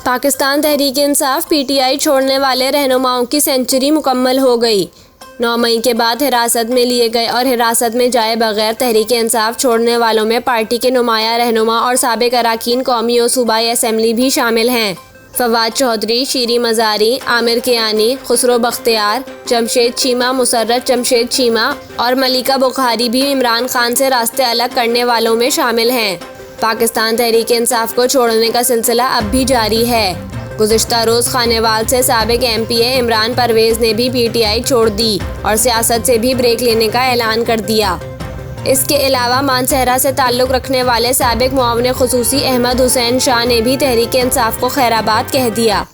Pakistan Tehreek-e-Insaf PTI छोड़ने वाले रहनुमाओं की सेंचुरी मुकम्मल हो गई। 9 मई के बाद हिरासत में लिए गए और हिरासत में जाए बगैर तहरीक-ए-इंसाफ छोड़ने वालों में पार्टी के नुमाया रहनुमा और साबिक अरकान कौमी और सूबाई असम्बली भी शामिल हैं। फवाद चौधरी, शीरी मज़ारी, आमिर कियानी, खुसरो बख्तियार, जमशेद चीमा, मुसर्रत जमशेद चीमा और मलिका बुखारी भी इमरान खान से रास्ते अलग करने वालों में शामिल हैं। पाकिस्तान तहरीक-ए-इंसाफ को छोड़ने का सिलसिला अब भी जारी है। गुज़िश्ता रोज़ खानेवाल से साबिक एमपीए इमरान परवेज़ ने भी पीटीआई छोड़ दी और सियासत से भी ब्रेक लेने का ऐलान कर दिया। इसके अलावा मानसहरा से ताल्लुक़ रखने वाले साबिक मुआविन ख़ुसूसी अहमद हुसैन शाह ने भी तहरीक-ए-इंसाफ को खैराबाद कह दिया।